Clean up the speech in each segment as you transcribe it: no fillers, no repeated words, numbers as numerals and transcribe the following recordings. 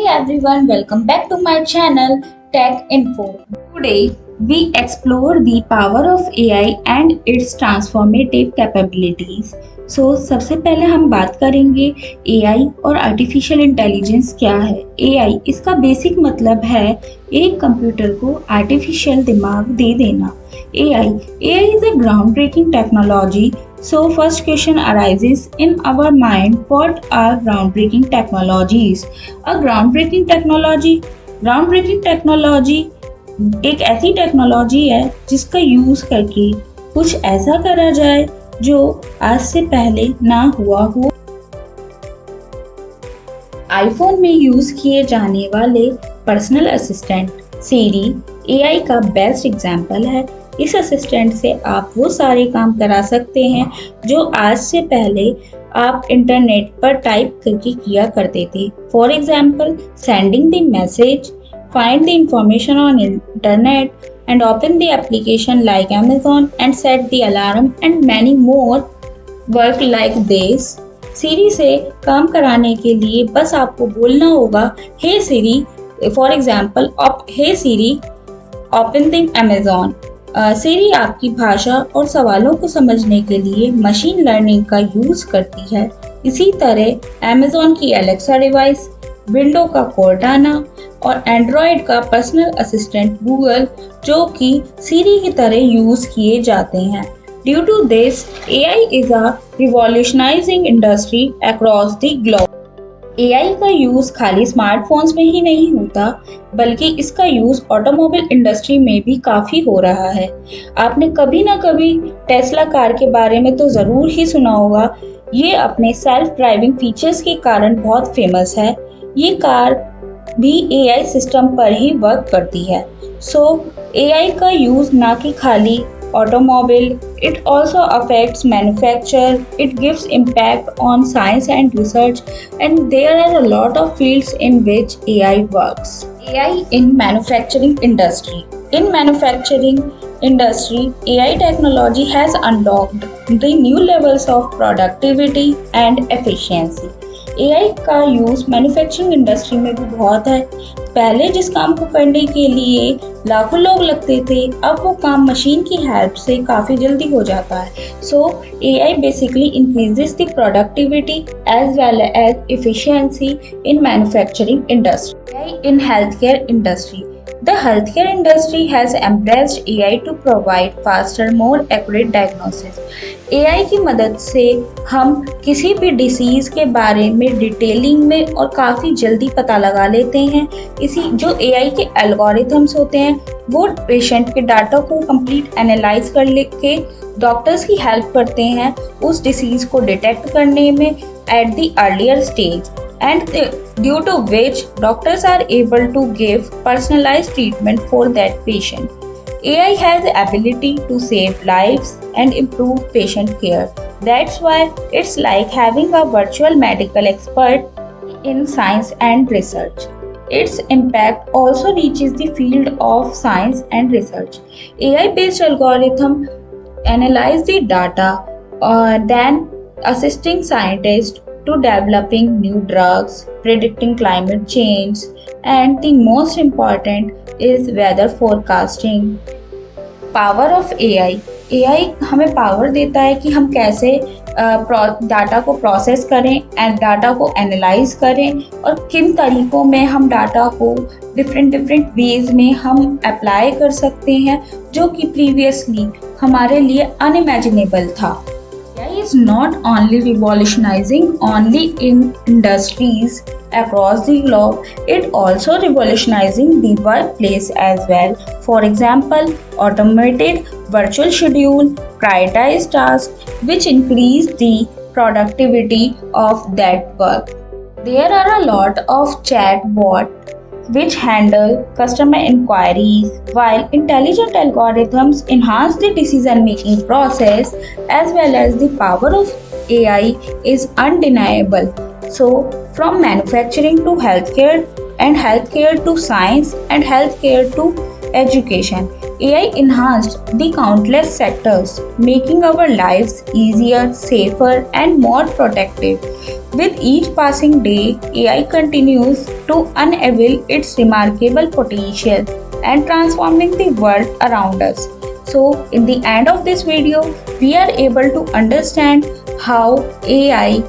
everyone, welcome back to my channel Tech Info. Today we explore the power of AI and its transformative capabilities. सबसे पहले हम बात करेंगे AI और artificial intelligence क्या है। AI इसका बेसिक मतलब है एक कंप्यूटर को आर्टिफिशियल दिमाग दे देना। AI is a groundbreaking technology. So first question arises in our mind, what are groundbreaking technologies? Groundbreaking technology एक ऐसी टेक्नोलॉजी है जिसका यूज करके कुछ ऐसा करा जाए जो आज से पहले ना हुआ हो। आईफोन में यूज किए जाने वाले पर्सनल असिस्टेंट सिरी एआई का बेस्ट एग्जाम्पल है। इस असिस्टेंट से आप वो सारे काम करा सकते हैं जो आज से पहले आप इंटरनेट पर टाइप करके किया करते थे। For example, sending the message, find the information on internet and open the application like Amazon and set the alarm and many more work like this। Siri से काम कराने के लिए बस आपको बोलना होगा Hey Siri, for example, Hey Siri, open the Amazon। Siri आपकी भाषा और सवालों को समझने के लिए मशीन लर्निंग का यूज करती है। इसी तरह Amazon की Alexa डिवाइस, विंडो का कोर्टाना और एंड्रॉयड का पर्सनल असिस्टेंट गूगल जो कि सीरी की तरह यूज किए जाते हैं। Due to this AI is a revolutionising industry across the globe. AI का यूज खाली स्मार्टफोन्स में ही नहीं होता बल्कि इसका यूज ऑटोमोबाइल इंडस्ट्री में भी काफी हो रहा है। आपने कभी ना कभी टेस्ला कार के बारे में तो जरूर ही सुना होगा। ये अपने सेल्फ ड्राइविंग फीचर्स के कारण बहुत फेमस है। ये कार भी एआई सिस्टम पर ही वर्क करती है। एआई का यूज ना कि खाली automobile, it also affects manufacture, it gives impact on science and research and there are a lot of fields in which AI works. AI in manufacturing industry. In manufacturing industry, AI technology has unlocked the new levels of productivity and efficiency। AI का use manufacturing industry में भी बहुत है। पहले जिस काम को करने के लिए लाखों लोग लगते थे, अब वो काम मशीन की हेल्प से काफ़ी जल्दी हो जाता है। AI basically increases the productivity as well as efficiency in manufacturing industry। AI in healthcare industry। The healthcare industry has embraced AI to provide faster, more accurate diagnosis। AI की मदद से हम किसी भी डिसीज़ के बारे में डिटेलिंग में और काफ़ी जल्दी पता लगा लेते हैं। जो AI के एल्गोरिथम्स होते हैं वो पेशेंट के डाटा को कंप्लीट एनालाइज कर के डॉक्टर्स की हेल्प करते हैं उस डिसीज़ को डिटेक्ट करने में at the earlier stage and due to which doctors are able to give personalized treatment for that patient। AI has the ability to save lives and improve patient care. That's why it's like having a virtual medical expert in science and research। Its impact also reaches the field of science and research। AI-based algorithm analyze the data, then assisting scientists to developing new drugs, predicting climate change, and the most important is weather forecasting। Power of AI। AI हमें power देता है कि हम कैसे data को process करें and data को analyse करें और किन तरीकों में हम डाटा को डिफरेंट वेज में हम अप्लाई कर सकते हैं जो कि प्रीवियसली हमारे लिए अनइमेजिनेबल था। AI is not only revolutionizing only in industries across the globe, it also revolutionizing the workplace as well। For example, automated virtual schedule, prioritized tasks which increase the productivity of that work। There are a lot of chatbots which handle customer inquiries, while intelligent algorithms enhance the decision-making process as well as the power of AI is undeniable। From manufacturing to healthcare and healthcare to science and healthcare to education, AI enhanced the countless sectors, making our lives easier, safer, and more protective. With each passing day, AI continues to unveil its remarkable potential and transforming the world around us. So, in the end of this video, we are able to understand how AI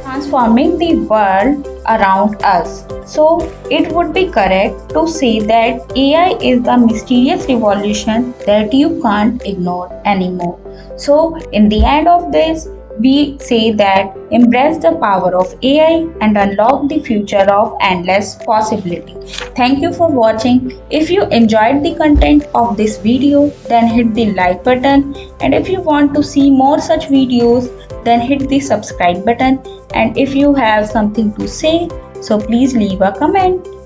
transforming the world around us. So, it would be correct to say that AI is the mysterious revolution that you can't ignore anymore. So, in the end of this, we say that embrace the power of AI and unlock the future of endless possibility. Thank you for watching. If you enjoyed the content of this video, then hit the like button, and if you want to see more such videos, then hit the subscribe button, and if you have something to say, so please leave a comment.